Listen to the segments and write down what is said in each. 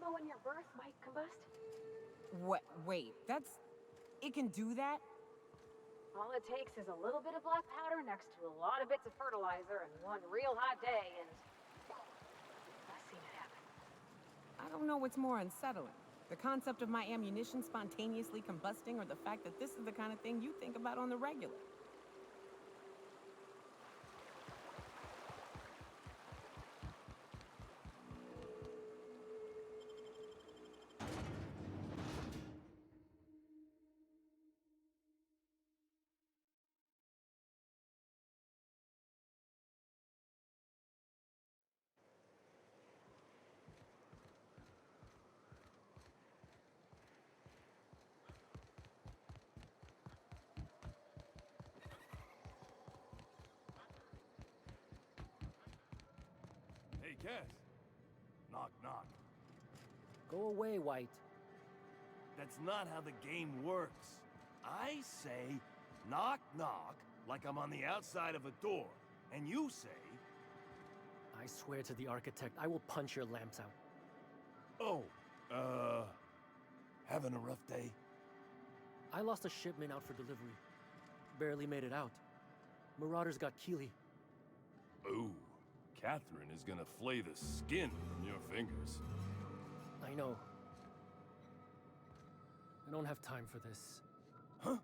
ammo in your berth might combust? What? Wait, that's... It can do that? All it takes is a little bit of black powder next to a lot of bits of fertilizer and one real hot day, and I've seen it happen. I don't know what's more unsettling. The concept of my ammunition spontaneously combusting, or the fact that this is the kind of thing you think about on the regular. Hey, Cass. Knock, knock. Go away, White. That's not how the game works. I say, knock, knock, like I'm on the outside of a door. And you say... I swear to the architect, I will punch your lamps out. Oh, having a rough day? I lost a shipment out for delivery. Barely made it out. Marauders got Keeley. Ooh, Catherine is gonna flay the skin from your fingers. I know. I don't have time for this. Huh?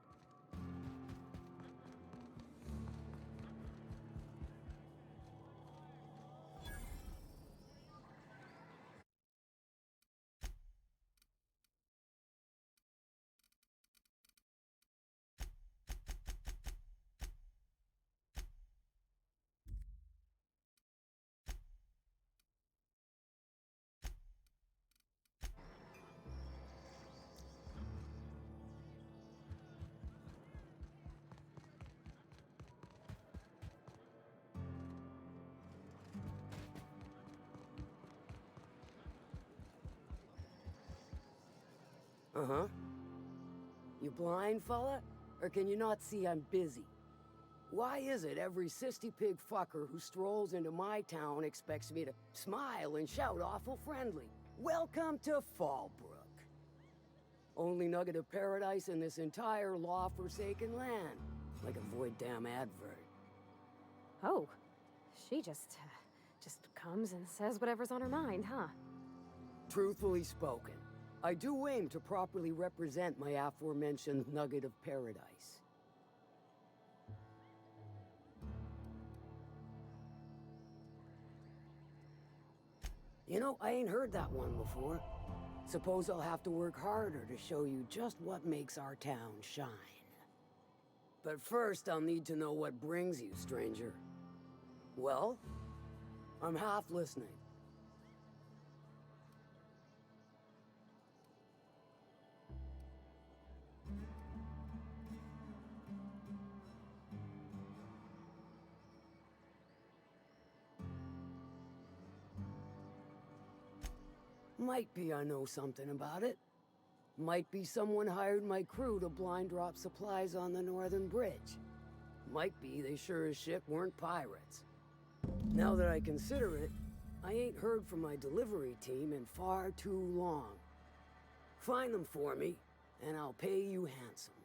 Uh-huh. You blind, fella? Or can you not see I'm busy? Why is it every sissy pig fucker who strolls into my town expects me to smile and shout awful friendly? Welcome to Fallbrook. Only nugget of paradise in this entire law-forsaken land. Like a void damn advert. Oh, she just comes and says whatever's on her mind, huh? Truthfully spoken, I do aim to properly represent my aforementioned nugget of paradise. You know, I ain't heard that one before. Suppose I'll have to work harder to show you just what makes our town shine. But first, I'll need to know what brings you, stranger. Well, I'm half listening. Might be I know something about it. Might be someone hired my crew to blind drop supplies on the Northern Bridge. Might be they sure as shit weren't pirates. Now that I consider it, I ain't heard from my delivery team in far too long. Find them for me, and I'll pay you handsomely.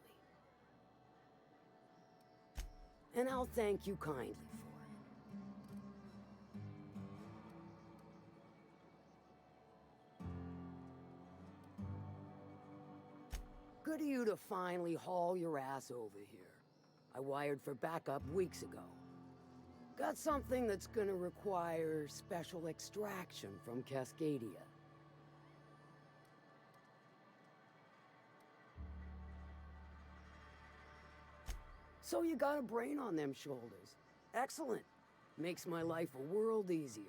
And I'll thank you kindly for it. Good of you to finally haul your ass over here. I wired for backup weeks ago. Got something that's gonna require special extraction from Cascadia. So you got a brain on them shoulders. Excellent. Makes my life a world easier.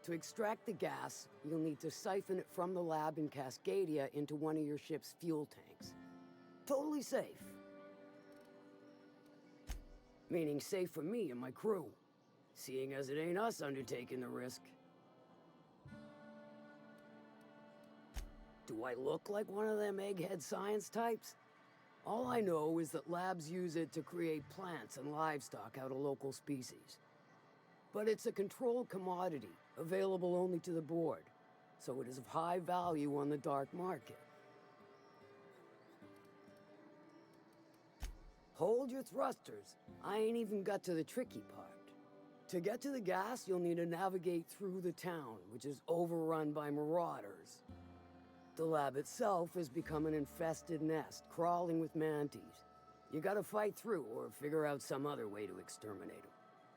To extract the gas, you'll need to siphon it from the lab in Cascadia into one of your ship's fuel tanks. Totally safe. Meaning safe for me and my crew, seeing as it ain't us undertaking the risk. Do I look like one of them egghead science types? All I know is that labs use it to create plants and livestock out of local species. But it's a controlled commodity, available only to the board. so it is of high value on the dark market. Hold your thrusters. I ain't even got to the tricky part. To get to the gas, you'll need to navigate through the town, which is overrun by marauders. The lab itself has become an infested nest, crawling with mantis. You gotta fight through or figure out some other way to exterminate them.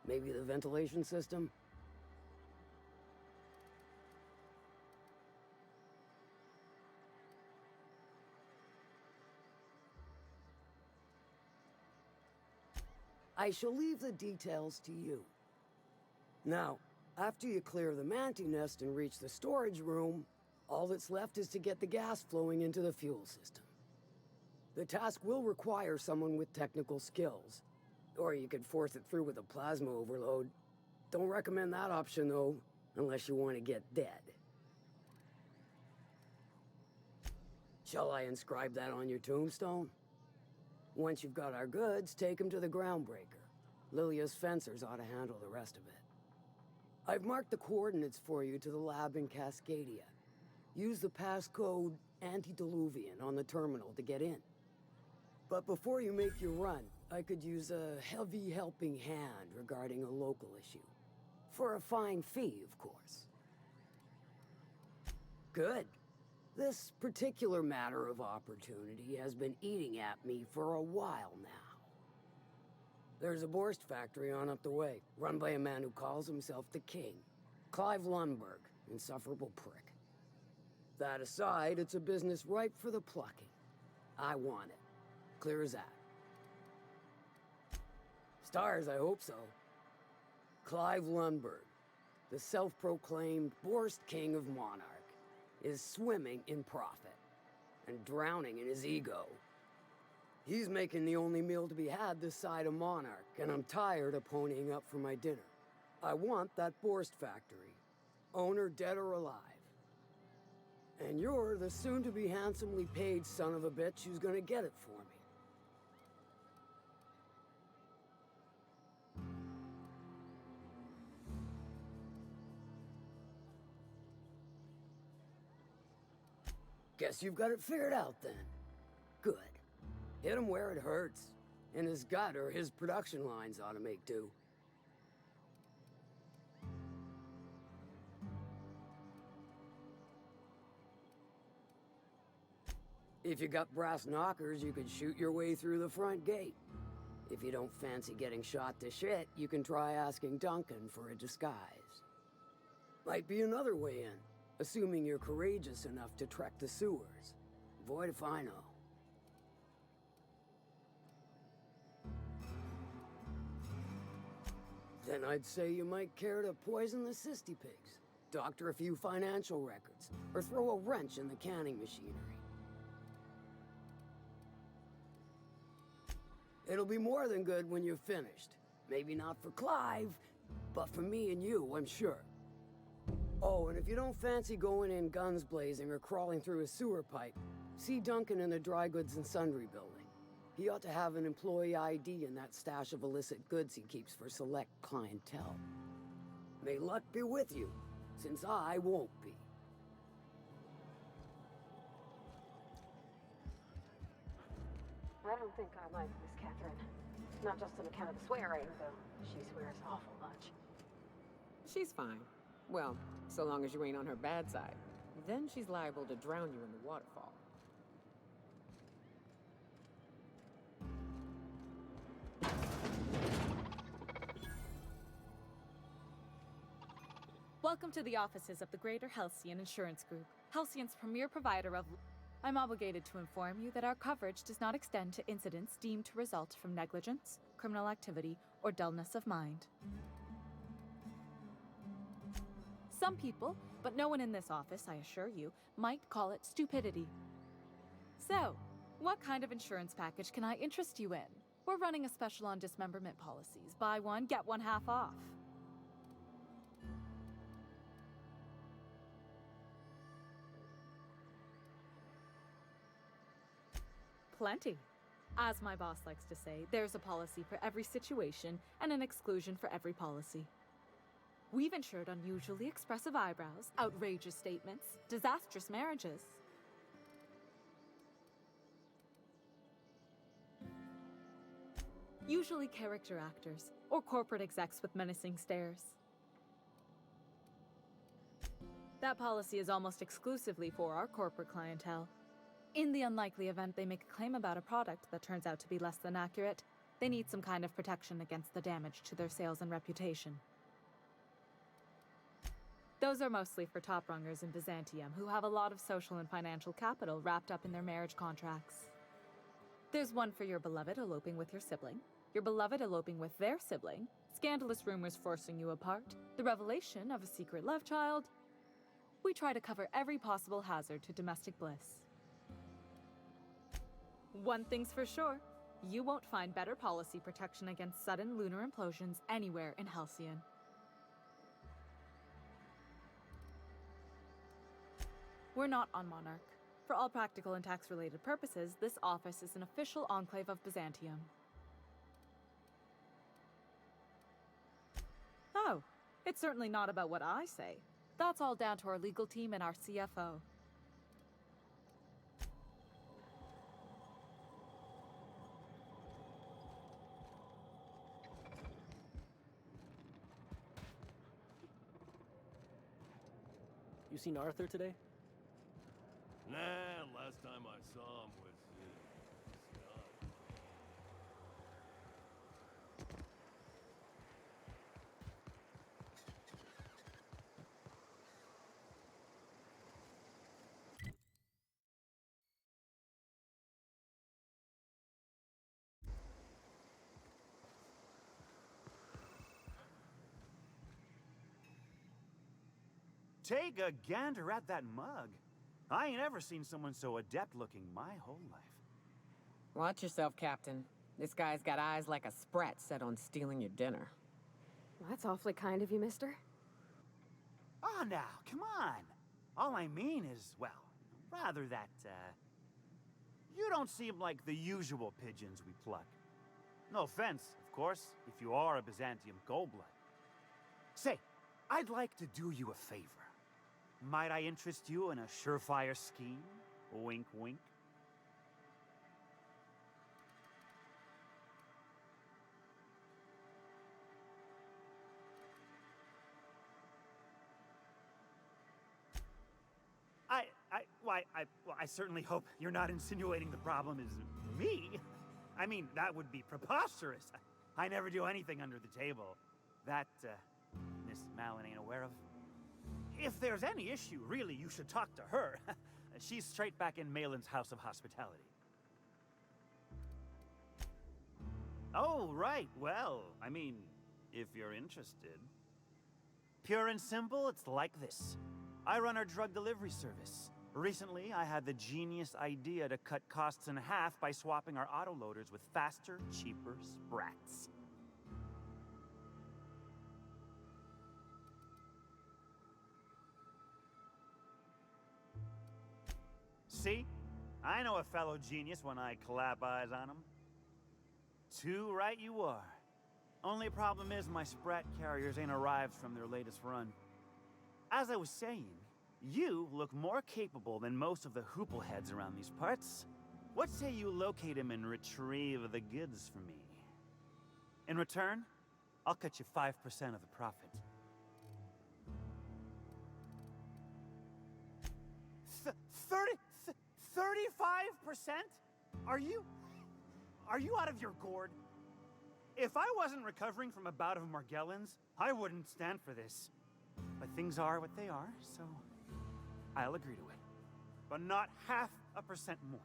Maybe the ventilation system? I shall leave the details to you. Now, after you clear the mantis nest and reach the storage room, all that's left is to get the gas flowing into the fuel system. The task will require someone with technical skills, or you could force it through with a plasma overload. Don't recommend that option, though, unless you want to get dead. Shall I inscribe that on your tombstone? Once you've got our goods, take them to the groundbreaker. Lilia's fencers ought to handle the rest of it. I've marked the coordinates for you to the lab in Cascadia. Use the passcode Antediluvian on the terminal to get in. But before you make your run, I could use a heavy helping hand regarding a local issue. For a fine fee, of course. Good. This particular matter of opportunity has been eating at me for a while now. There's a Borst factory on up the way, run by a man who calls himself the King. Clive Lundberg, insufferable prick. That aside, it's a business ripe for the plucking. I want it. Clear as that. Stars, I hope so. Clive Lundberg, the self-proclaimed Borst King of Monarch, is swimming in profit and drowning in his ego. He's making the only meal to be had this side of Monarch, and I'm tired of ponying up for my dinner. I want that Borst factory, owner dead or alive. And you're the soon-to-be handsomely paid son of a bitch who's gonna get it for me. Guess you've got it figured out then. Good. Hit him where it hurts. In his gut, or his production lines ought to make do. If you got brass knockers, you could shoot your way through the front gate. If you don't fancy getting shot to shit, you can try asking Duncan for a disguise. Might be another way in, assuming you're courageous enough to trek the sewers. Void if I know. Then I'd say you might care to poison the cysty pigs, doctor a few financial records, or throw a wrench in the canning machinery. It'll be more than good when you're finished. Maybe not for Clive, but for me and you, I'm sure. Oh, and if you don't fancy going in guns blazing or crawling through a sewer pipe, see Duncan in the dry goods and sundry building. He ought to have an employee ID in that stash of illicit goods he keeps for select clientele. May luck be with you, since I won't be. I don't think I like Miss Catherine. Not just on account of the swearing, though she swears awful much. She's fine. Well, so long as you ain't on her bad side. Then she's liable to drown you in the waterfall. Welcome to the offices of the Greater Halcyon Insurance Group, Halcyon's premier provider of... I'm obligated to inform you that our coverage does not extend to incidents deemed to result from negligence, criminal activity, or dullness of mind. Some people, but no one in this office, I assure you, might call it stupidity. So, what kind of insurance package can I interest you in? We're running a special on dismemberment policies. Buy one, get one half off. Plenty. As my boss likes to say, there's a policy for every situation and an exclusion for every policy. We've insured unusually expressive eyebrows, outrageous statements, disastrous marriages. Usually character actors, or corporate execs with menacing stares. That policy is almost exclusively for our corporate clientele. In the unlikely event they make a claim about a product that turns out to be less than accurate, they need some kind of protection against the damage to their sales and reputation. Those are mostly for top-rungers in Byzantium who have a lot of social and financial capital wrapped up in their marriage contracts. There's one for your beloved eloping with your sibling, your beloved eloping with their sibling, scandalous rumors forcing you apart, the revelation of a secret love child. We try to cover every possible hazard to domestic bliss. One thing's for sure, you won't find better policy protection against sudden lunar implosions anywhere in Halcyon. We're not on Monarch. For all practical and tax-related purposes, this office is an official enclave of Byzantium. Oh, it's certainly not about what I say. That's all down to our legal team and our CFO. You seen Arthur today? Nah, last time I saw him was, Scott. Take a gander at that mug. I ain't ever seen someone so adept looking my whole life. Watch yourself, Captain. This guy's got eyes like a sprat set on stealing your dinner. Well, that's awfully kind of you, mister. Oh, now, come on. All I mean is, well, rather that, you don't seem like the usual pigeons we pluck. No offense, of course, if you are a Byzantium goldblood. Say, I'd like to do you a favor. Might I interest you in a surefire scheme? Wink, wink. I certainly hope you're not insinuating the problem is me. I mean, that would be preposterous. I never do anything under the table. That, Miss Malin ain't aware of. If there's any issue, really, you should talk to her. She's straight back in Malin's House of Hospitality. Oh, right. Well, I mean, if you're interested. Pure and simple, it's like this. I run our drug delivery service. Recently, I had the genius idea to cut costs in half by swapping our autoloaders with faster, cheaper sprats. See? I know a fellow genius when I clap eyes on him. Too right you are. Only problem is my sprat carriers ain't arrived from their latest run. As I was saying, you look more capable than most of the hoople heads around these parts. What say you locate him and retrieve the goods for me? In return, I'll cut you 5% of the profit. 35%? Are you out of your gourd? If I wasn't recovering from a bout of Margellans, I wouldn't stand for this. But things are what they are, so I'll agree to it. But not 0.5% more.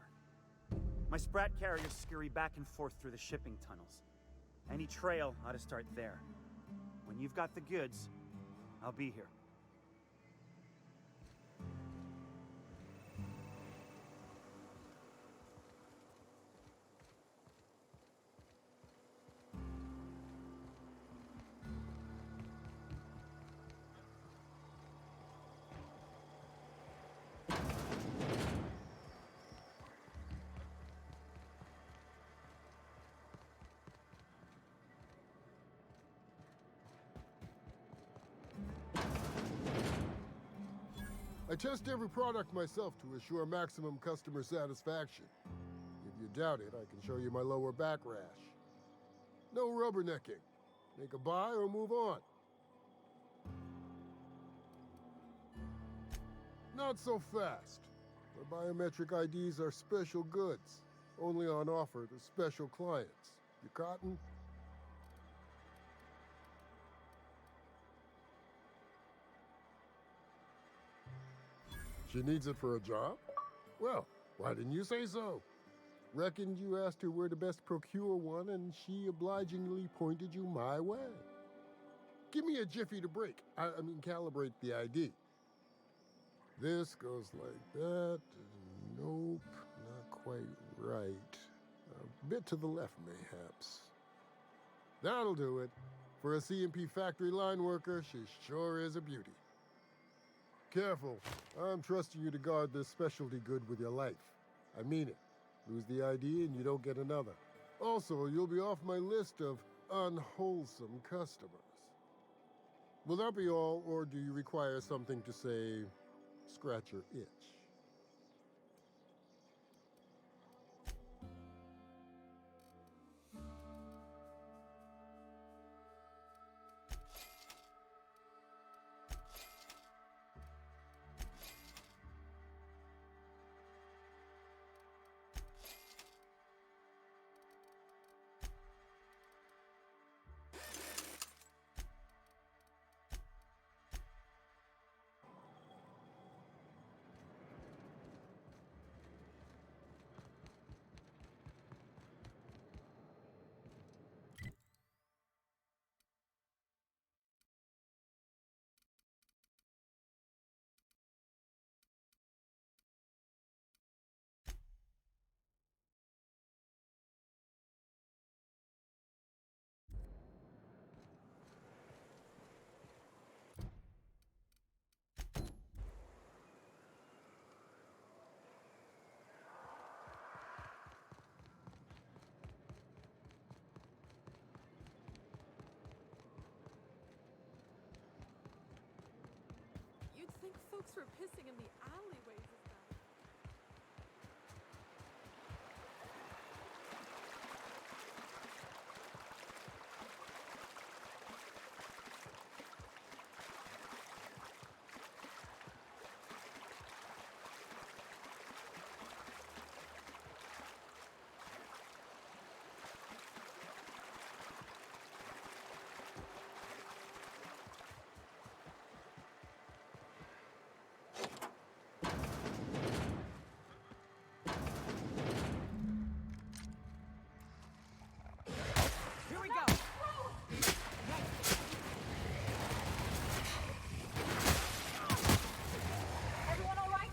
My sprat carriers scurry back and forth through the shipping tunnels. Any trail ought to start there. When you've got the goods, I'll be here. I test every product myself to assure maximum customer satisfaction. If you doubt it, I can show you my lower back rash. No rubbernecking. Make a buy or move on. Not so fast. My biometric IDs are special goods, only on offer to special clients. You cotton? She needs it for a job? Well, why didn't you say so? Reckoned you asked her where to best procure one, and she obligingly pointed you my way. Give me a jiffy to break. I mean, calibrate the ID. This goes like that. Nope, not quite right. A bit to the left, mayhaps. That'll do it. For a CMP factory line worker, she sure is a beauty. Careful. I'm trusting you to guard this specialty good with your life. I mean it. Lose the ID and you don't get another. Also, you'll be off my list of unwholesome customers. Will that be all, or do you require something to say, scratch your itch? You'd think folks were pissing in the alleyways of that. Here we go! Everyone all right?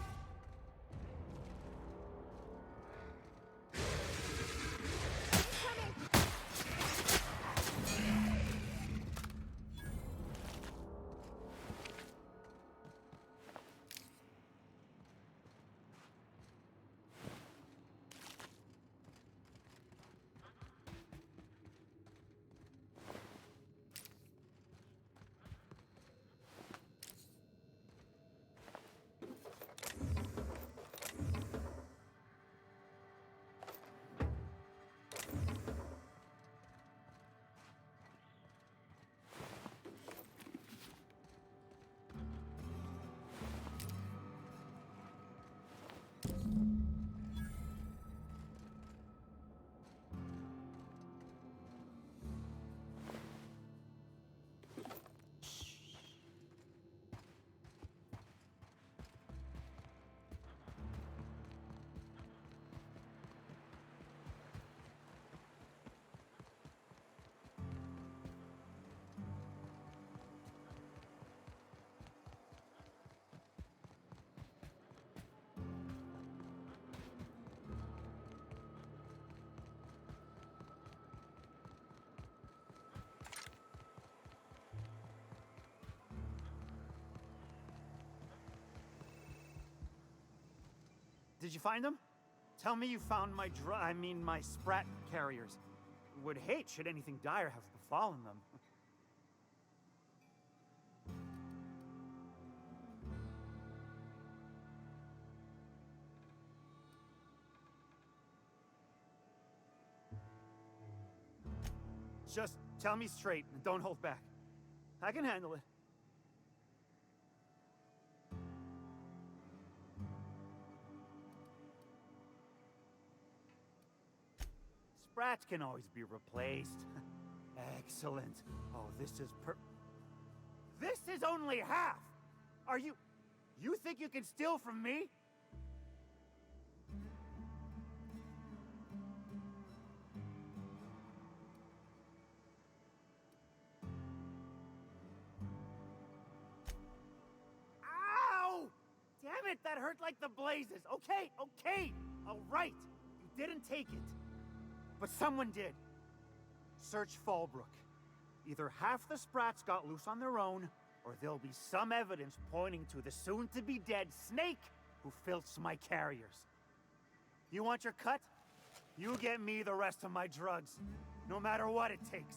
Did you find them? Tell me you found my my Sprat carriers. Would hate should anything dire have befallen them. Just tell me straight and don't hold back. I can handle it. Sprats can always be replaced. Excellent. Oh, this is This is only half! Are you... You think you can steal from me? Ow! Damn it, that hurt like the blazes. Okay, all right. You didn't take it. But someone did. Search Fallbrook. Either half the Sprats got loose on their own, or there'll be some evidence pointing to the soon-to-be-dead Snake who filched my carriers. You want your cut? You get me the rest of my drugs, no matter what it takes.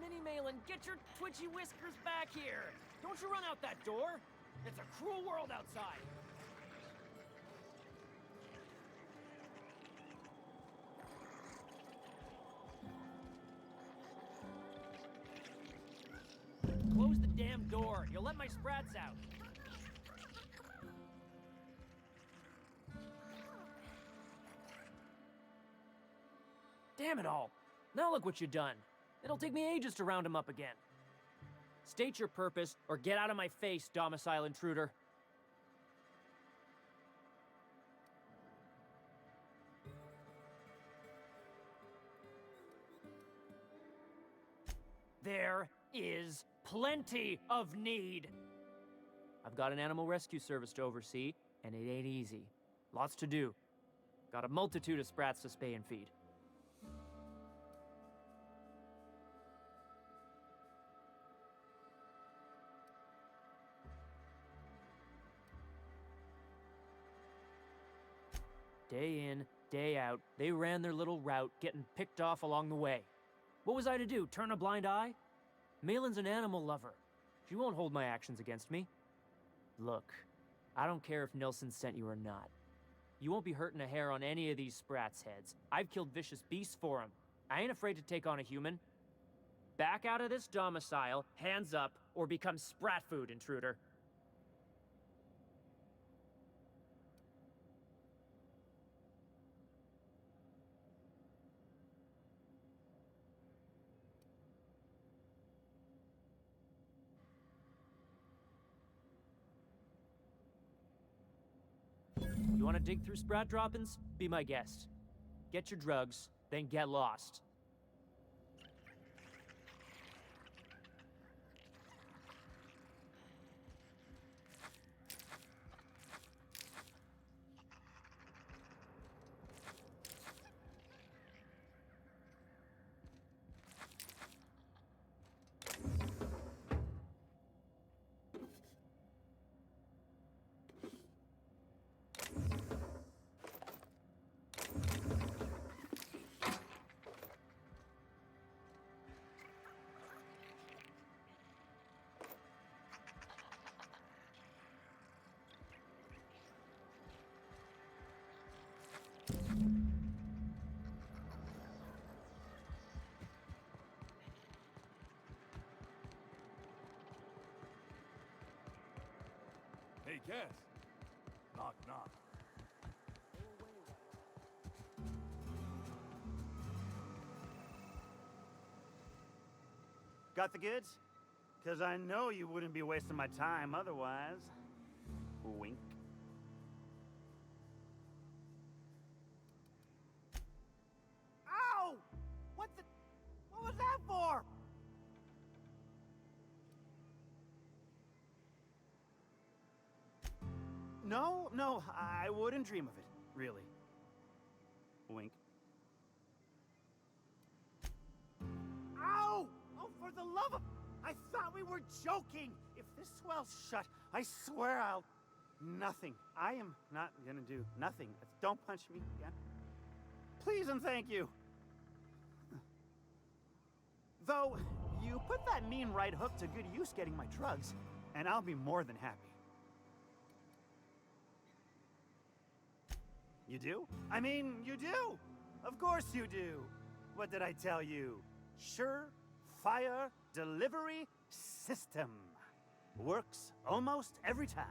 Minnie Malin, get your twitchy whiskers back here! Don't you run out that door! It's a cruel world outside! Close the damn door! You'll let my Sprats out! Damn it all! Now look what you done! It'll take me ages to round him up again. State your purpose, or get out of my face, domicile intruder. There is plenty of need. I've got an animal rescue service to oversee, and it ain't easy. Lots to do. Got a multitude of Sprats to spay and feed. Day in, day out, they ran their little route, getting picked off along the way. What was I to do, turn a blind eye? Malin's an animal lover. She won't hold my actions against me. Look, I don't care if Nilsson sent you or not. You won't be hurting a hair on any of these Sprats' heads. I've killed vicious beasts for them. I ain't afraid to take on a human. Back out of this domicile, hands up, or become Sprat food, intruder. You want to dig through Sprat droppings? Be my guest. Get your drugs, then get lost. Hey, Cass. Knock, knock. Got the goods? Because I know you wouldn't be wasting my time otherwise. Wink. Ow! What was that for? No, I wouldn't dream of it, really. Wink. Ow! Oh, for the love of... I thought we were joking! If this swell's shut, I swear I'll... Nothing. I am not gonna do nothing. Don't punch me again. Please and thank you. Though, you put that mean right hook to good use getting my drugs, and I'll be more than happy. You do? I mean, you do! Of course you do! What did I tell you? Sure-fire delivery system. Works almost every time.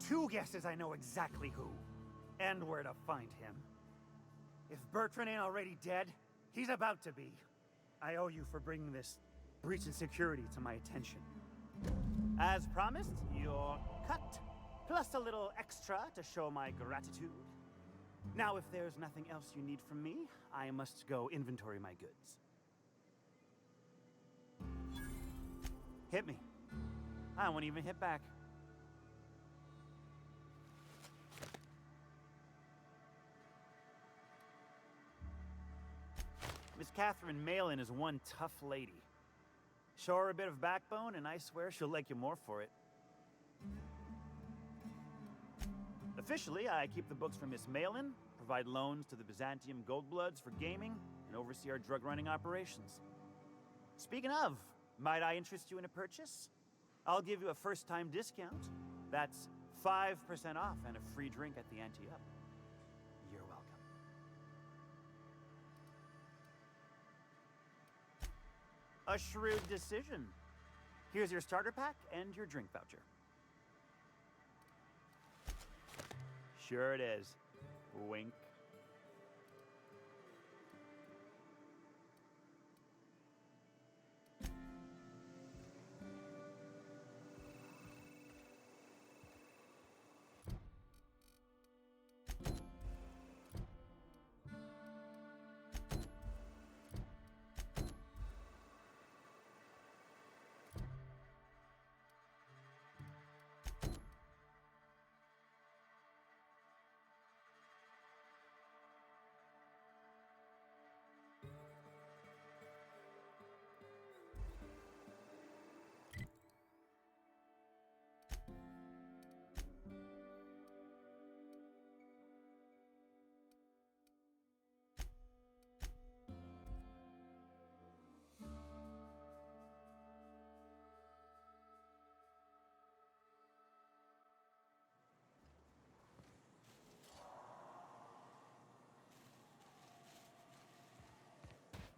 Two guesses I know exactly who, and where to find him. If Bertrand ain't already dead, he's about to be. I owe you for bringing this breach in security to my attention. As promised, you're cut, plus a little extra to show my gratitude. Now, if there's nothing else you need from me, I must go inventory my goods. Hit me. I won't even hit back. Miss Catherine Malin is one tough lady. Show her a bit of backbone, and I swear she'll like you more for it. Officially, I keep the books for Miss Malin, provide loans to the Byzantium Goldbloods for gaming, and oversee our drug-running operations. Speaking of, might I interest you in a purchase? I'll give you a first-time discount. That's 5% off and a free drink at the ante up. You're welcome. A shrewd decision. Here's your starter pack and your drink voucher. Sure it is. Wink.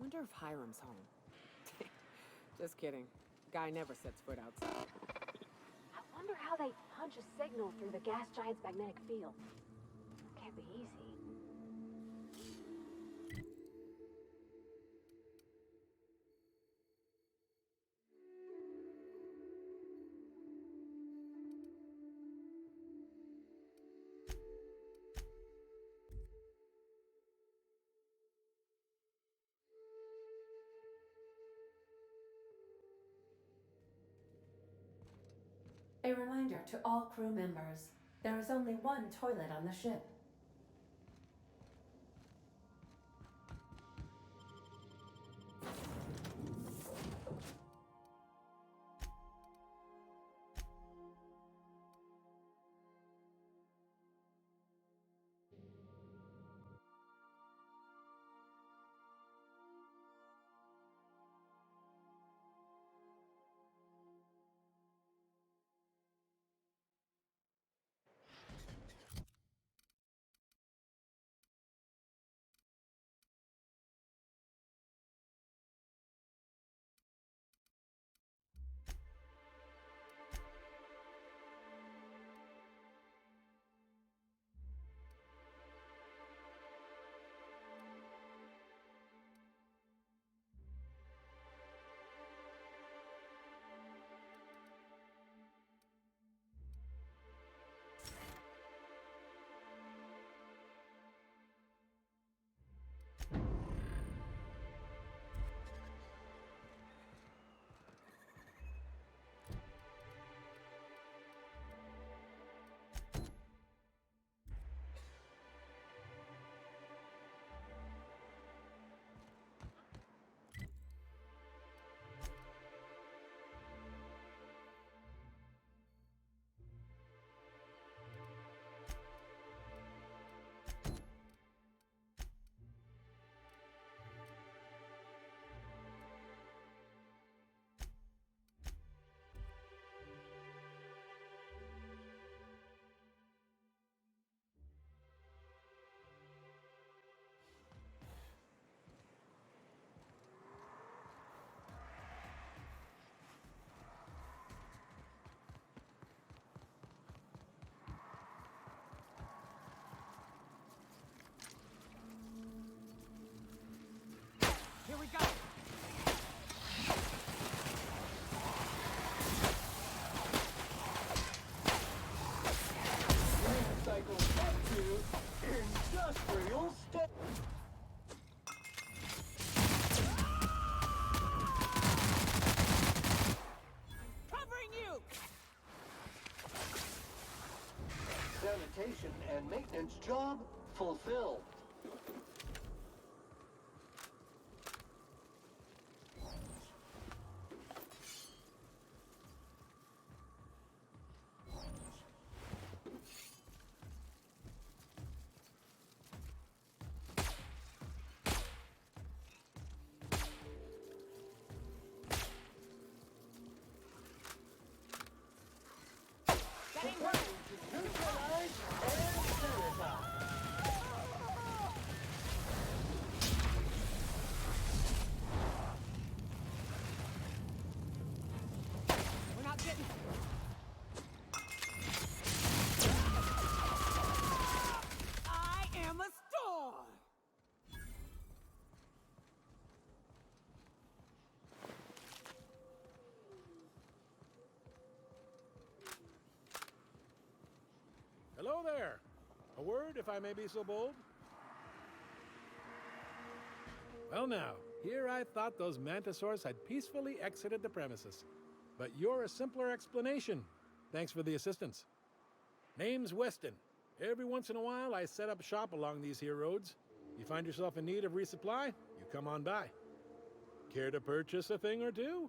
Wonder if Hiram's home. Just kidding. Guy never sets foot outside. I wonder how they punch a signal through the gas giant's magnetic field. Can't be easy. A reminder to all crew members, there is only one toilet on the ship. and maintenance job fulfilled. We're not getting... I am a storm! Hello there. A word, if I may be so bold? Well now, here I thought those Mantisaurs had peacefully exited the premises. But you're a simpler explanation. Thanks for the assistance. Name's Weston. Every once in a while, I set up shop along these here roads. You find yourself in need of resupply, you come on by. Care to purchase a thing or two?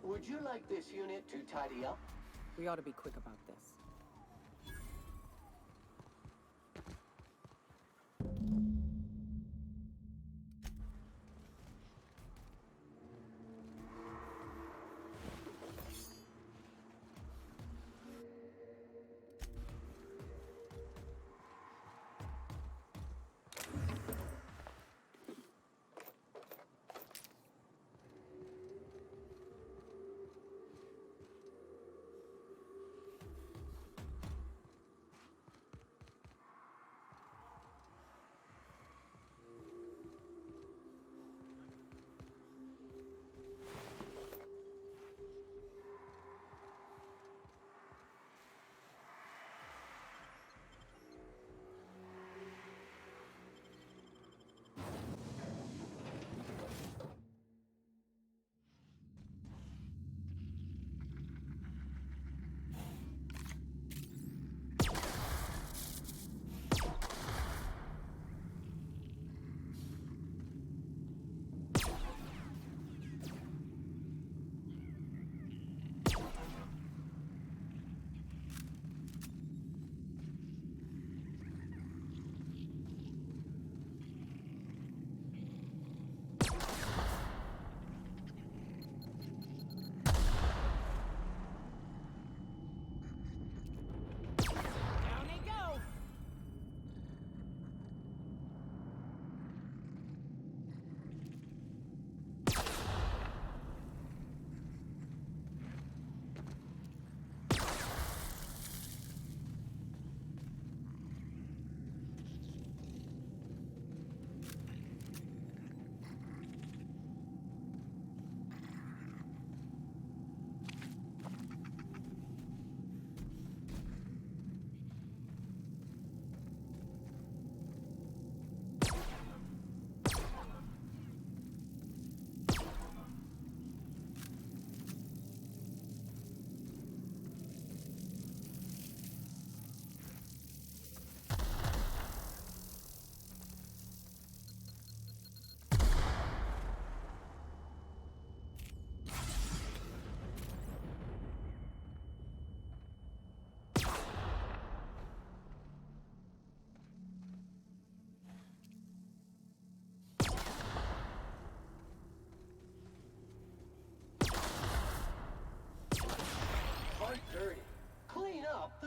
Would you like this unit to tidy up? We ought to be quick about this.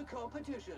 the competition.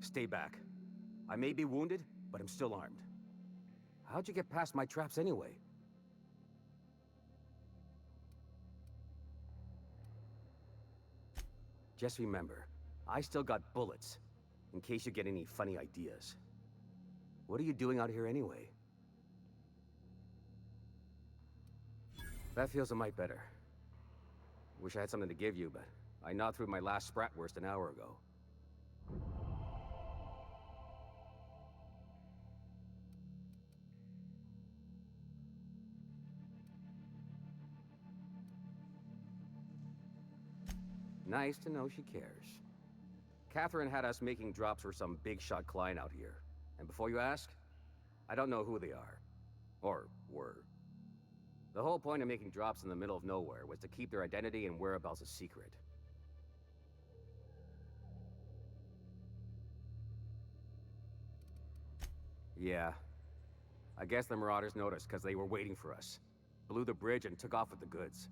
Stay back. I may be wounded, but I'm still armed. How'd you get past my traps anyway? Just remember, I still got bullets, in case you get any funny ideas. What are you doing out here anyway? That feels a mite better. Wish I had something to give you, but I gnawed through my last Spratwurst an hour ago. Nice to know she cares. Catherine had us making drops for some big-shot client out here. And before you ask, I don't know who they are. Or were. The whole point of making drops in the middle of nowhere was to keep their identity and whereabouts a secret. Yeah. I guess the Marauders noticed because they were waiting for us. Blew the bridge and took off with the goods.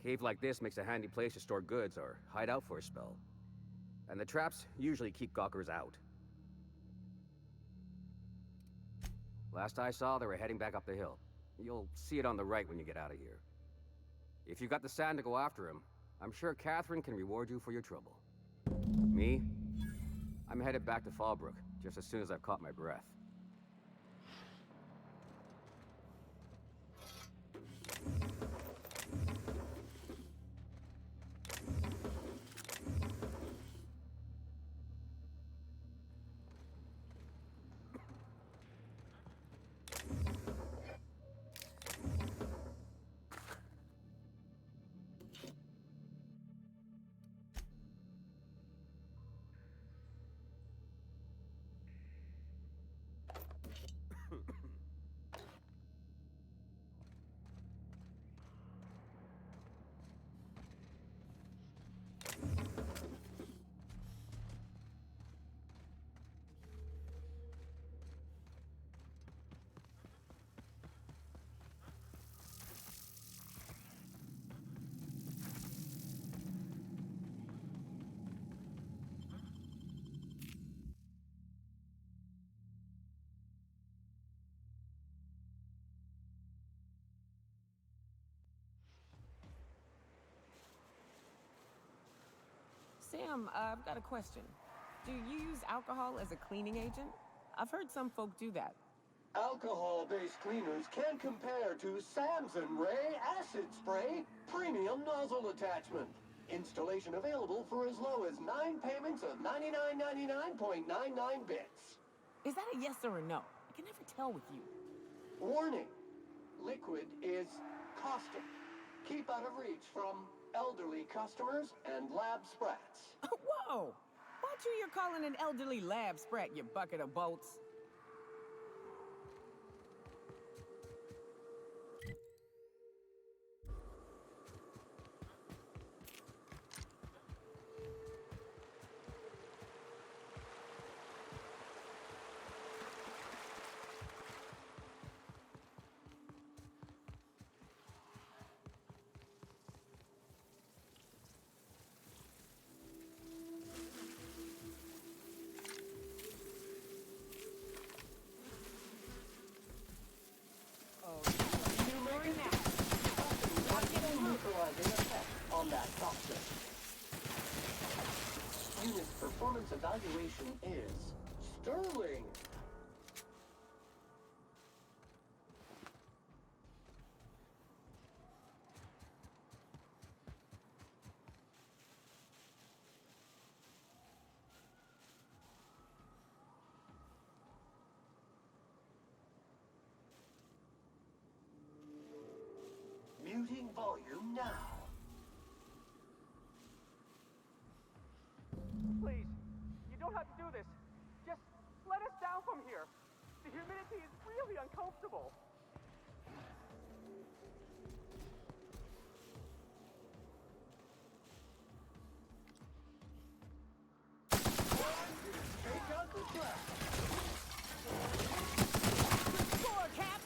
Cave like this makes a handy place to store goods or hide out for a spell. And the traps usually keep gawkers out. Last I saw, they were heading back up the hill. You'll see it on the right when you get out of here. If you've got the sand to go after him, I'm sure Catherine can reward you for your trouble. Me? I'm headed back to Fallbrook, just as soon as I've caught my breath. Sam, I've got a question. Do you use alcohol as a cleaning agent? I've heard some folk do that. Alcohol-based cleaners can compare to Samson Ray Acid Spray Premium Nozzle Attachment. Installation available for as low as 9 payments of $99.99 bits. Is that a yes or a no? I can never tell with you. Warning. Liquid is caustic. Keep out of reach from elderly customers and lab sprats. Whoa! Watch who you're calling an elderly lab sprat, you bucket of bolts. Neutralizing effect on that toxin. Unit performance evaluation is sterling. muting volume now. Please, you don't have to do this. Just let us down from here. The humidity is really uncomfortable. Take out the trash. Score, Cap!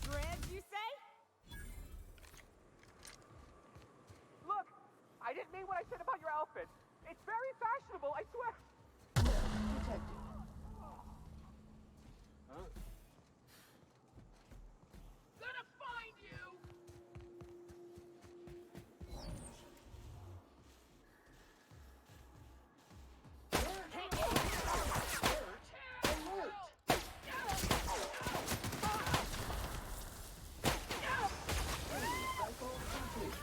Dreads, you say? Look, I didn't mean what I said about your outfit. It's very fashionable, I swear. Detected. Huh? Gonna find you! Cycle complete.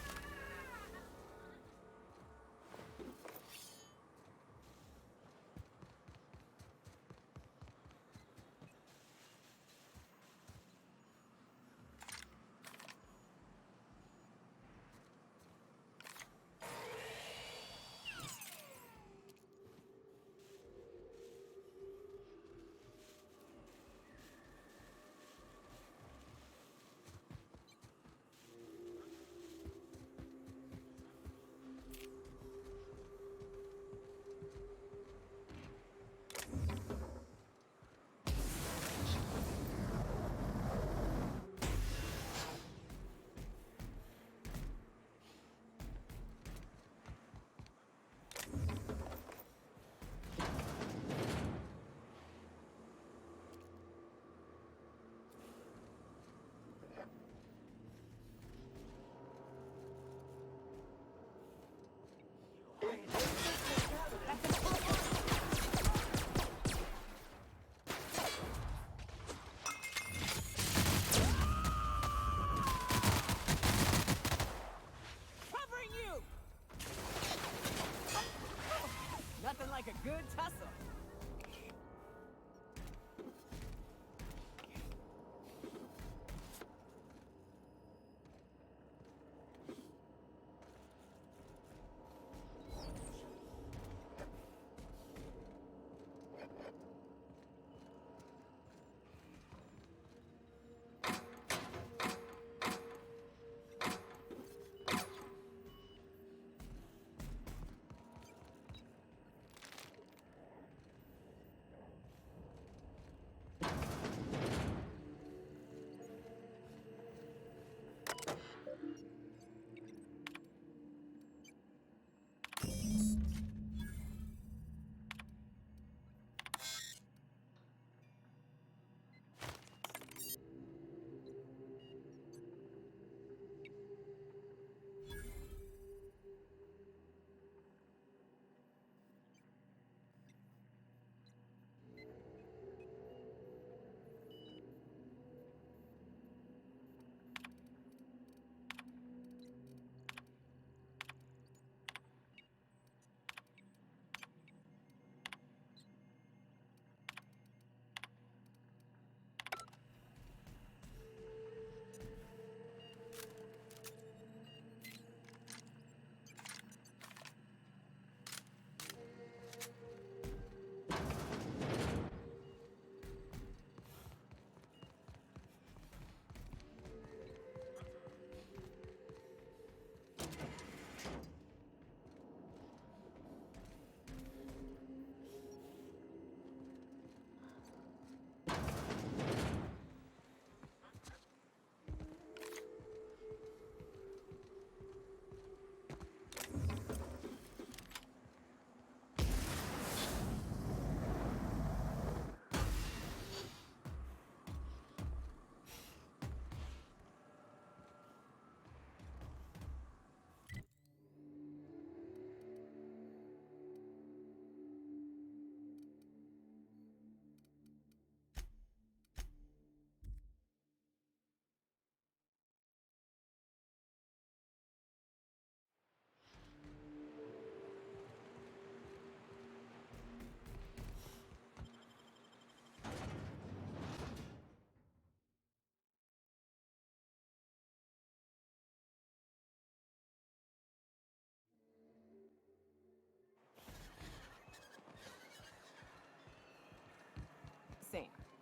Covering you! Nothing like a good tussle.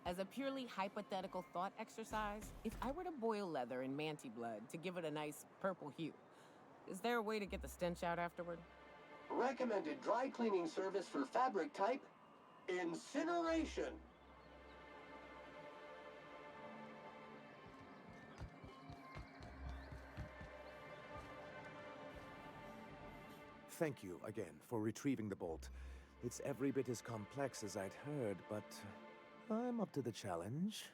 As a purely hypothetical thought exercise, if I were to boil leather in Manti blood to give it a nice purple hue, is there a way to get the stench out afterward? Recommended dry cleaning service for fabric type, incineration. Thank you again for retrieving the bolt. It's every bit as complex as I'd heard, but I'm up to the challenge.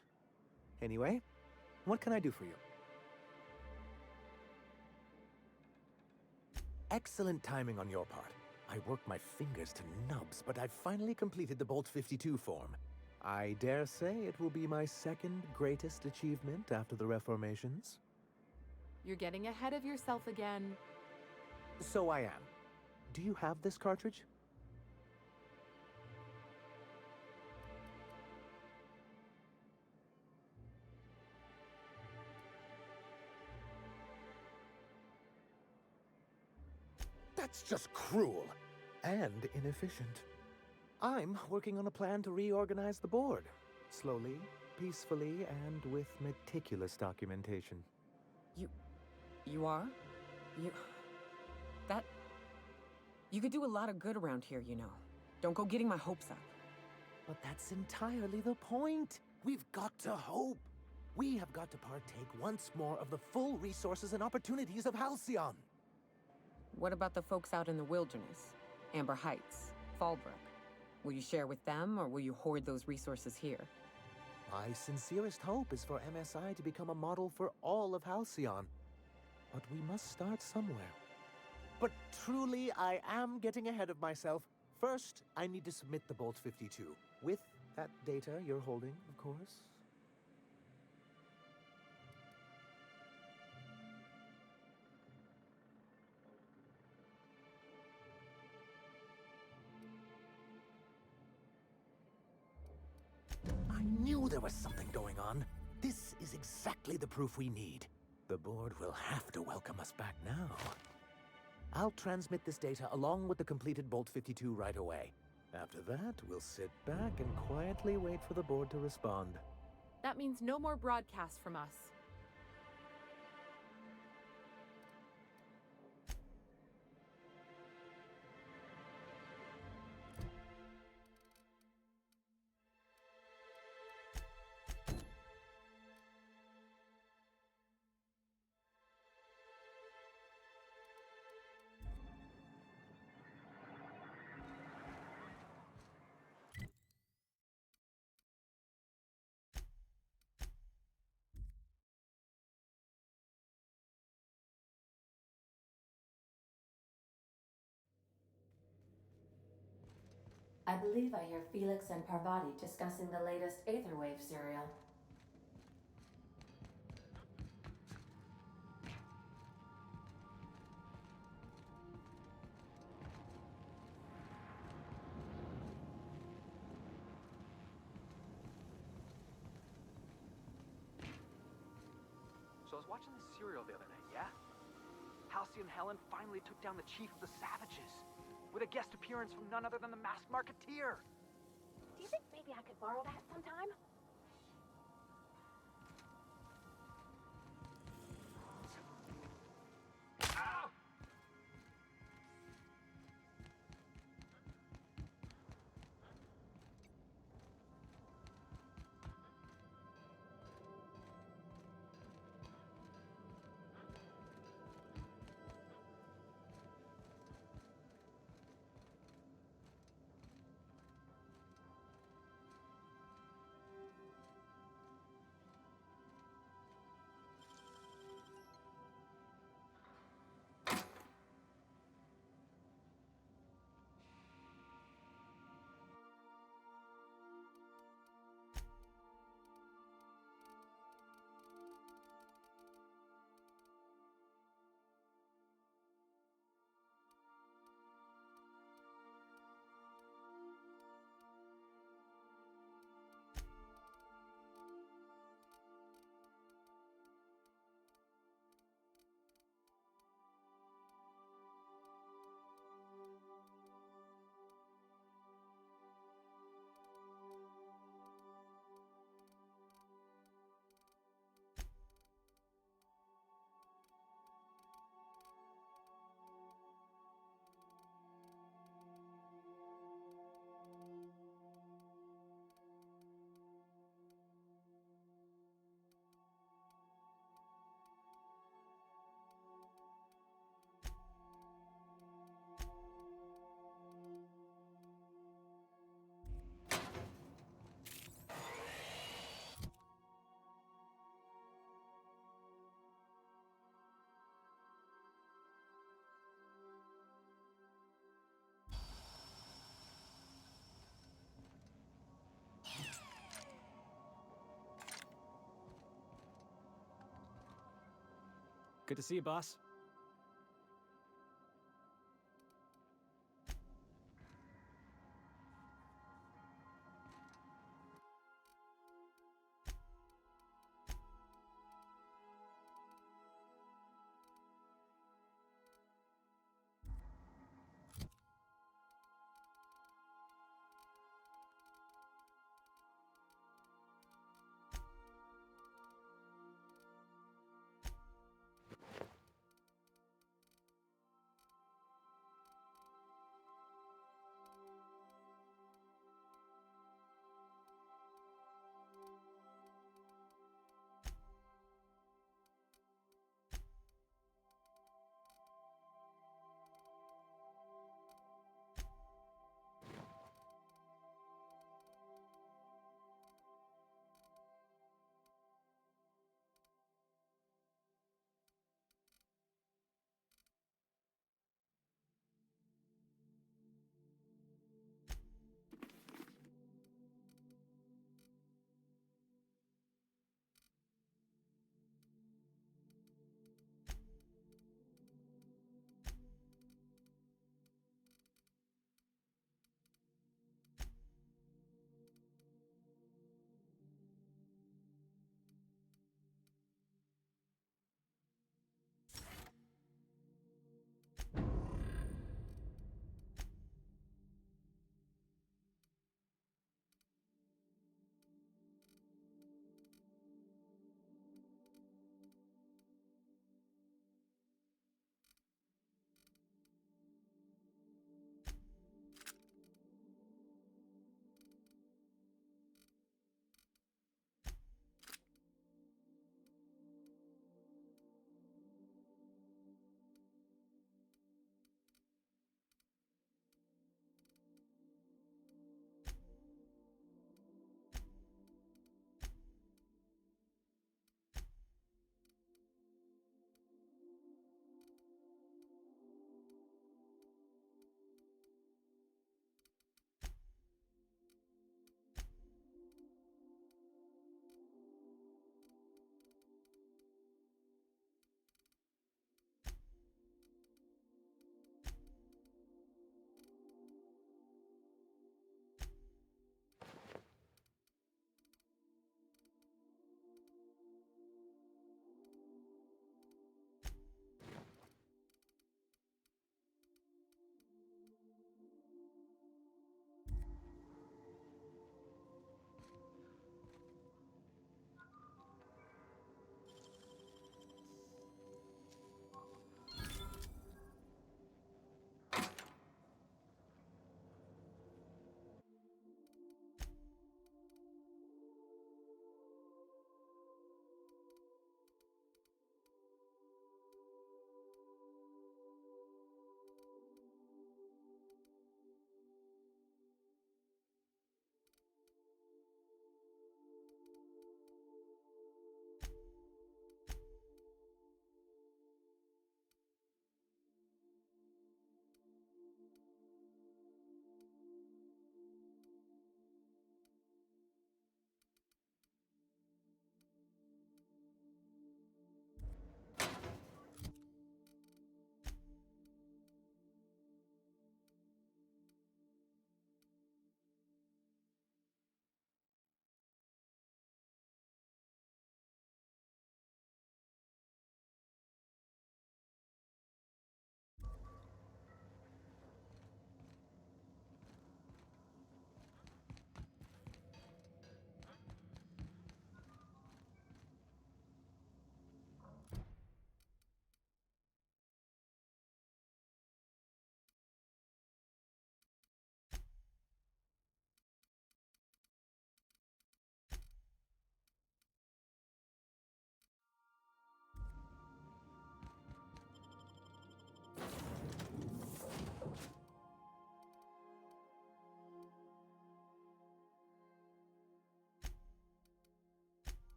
Anyway, what can I do for you? Excellent timing on your part. I worked my fingers to nubs, but I've finally completed the Bolt 52 form. I dare say it will be my second greatest achievement after the Reformations. You're getting ahead of yourself again. So I am. Do you have this cartridge? That's just cruel and inefficient. I'm working on a plan to reorganize the board. Slowly, peacefully, and with meticulous documentation. You are? You could do a lot of good around here, you know. Don't go getting my hopes up. But that's entirely the point. We've got to hope. We have got to partake once more of the full resources and opportunities of Halcyon. What about the folks out in the wilderness? Amber Heights, Fallbrook. Will you share with them, or will you hoard those resources here? My sincerest hope is for MSI to become a model for all of Halcyon. But we must start somewhere. But truly, I am getting ahead of myself. First, I need to submit the Bolt 52. With that data you're holding, of course. I knew there was something going on. This is exactly the proof we need. The board will have to welcome us back now. I'll transmit this data along with the completed Bolt 52 right away. After that, we'll sit back and quietly wait for the board to respond. That means no more broadcasts from us. I believe I hear Felix and Parvati discussing the latest Aetherwave serial. So I was watching this serial the other night, yeah? Halcyon Helen finally took down the chief of the Savages, with a guest appearance from none other than the Masked Marketeer. Do you think maybe I could borrow that sometime? Ow! Good to see you, boss.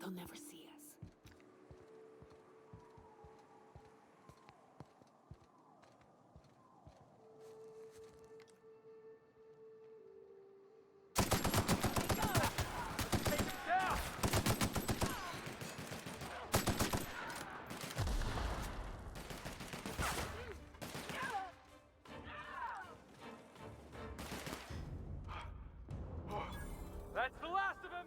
They'll never see us. That's the last of him!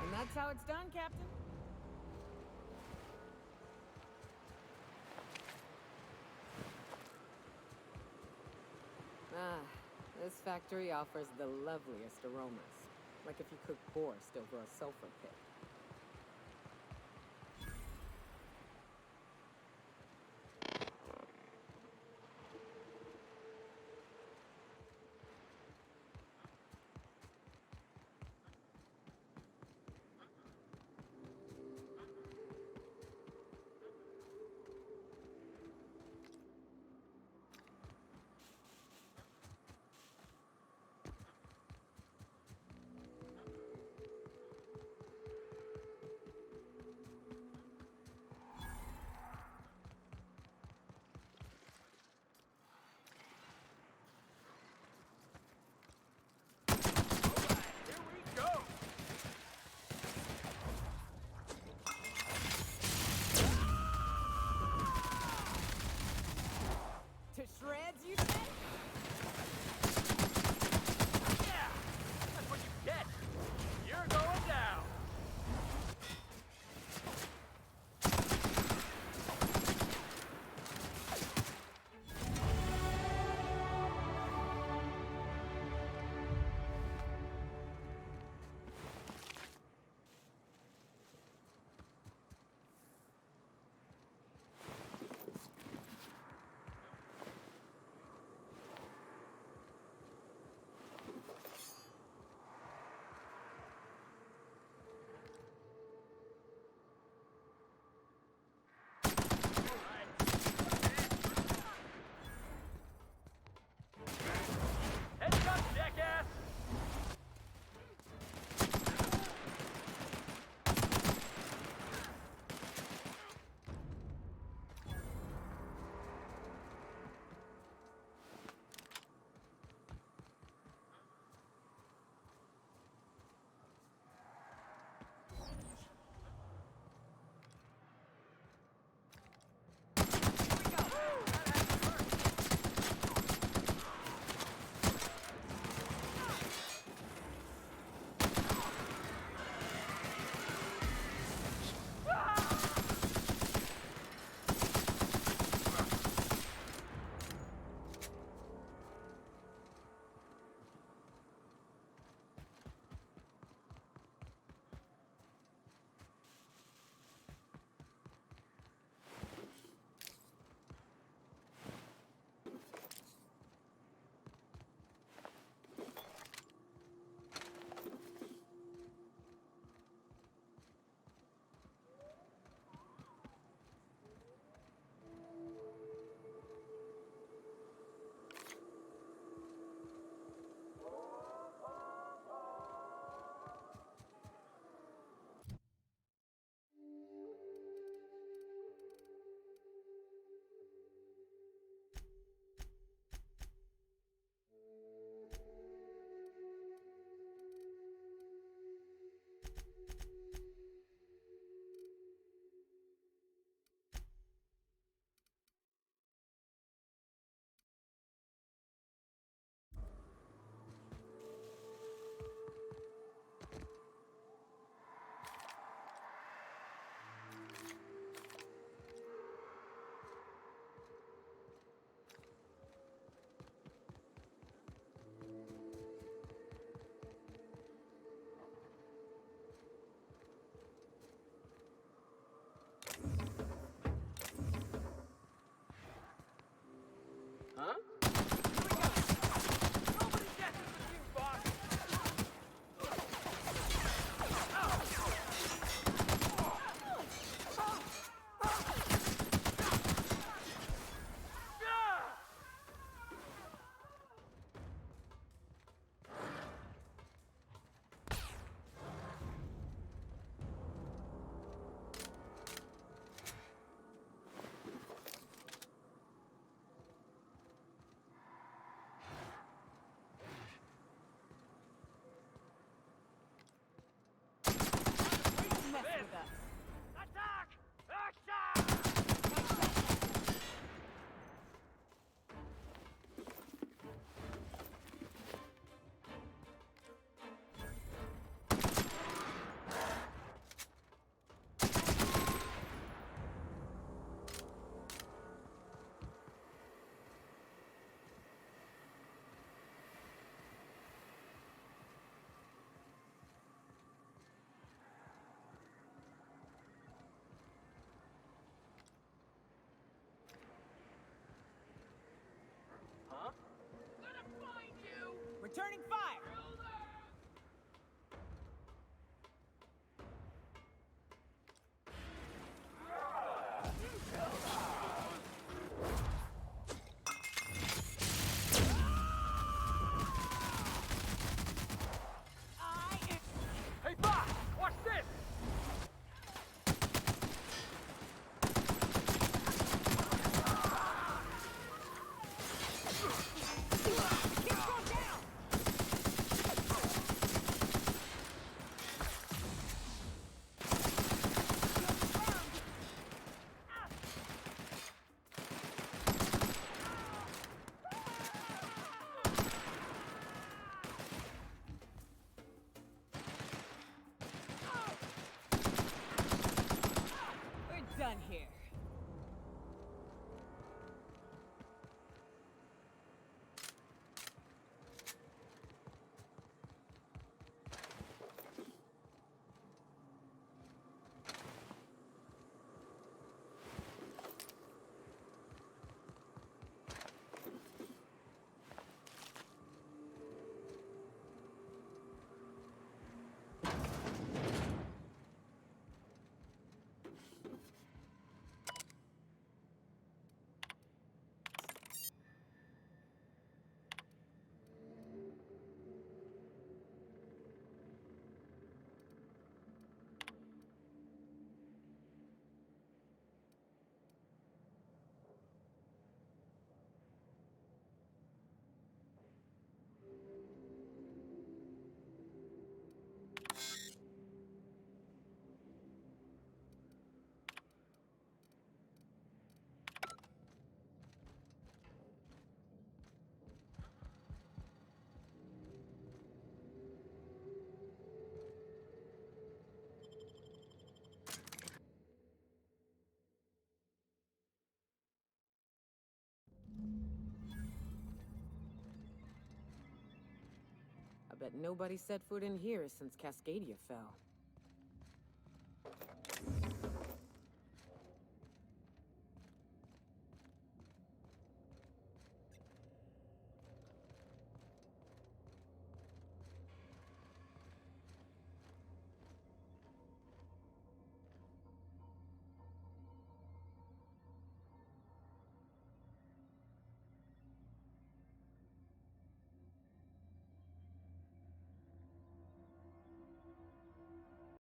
And that's how it's done, Captain. Ah, this factory offers the loveliest aromas. Like if you cook borscht over a sulfur pit. Bet nobody set foot in here since Cascadia fell.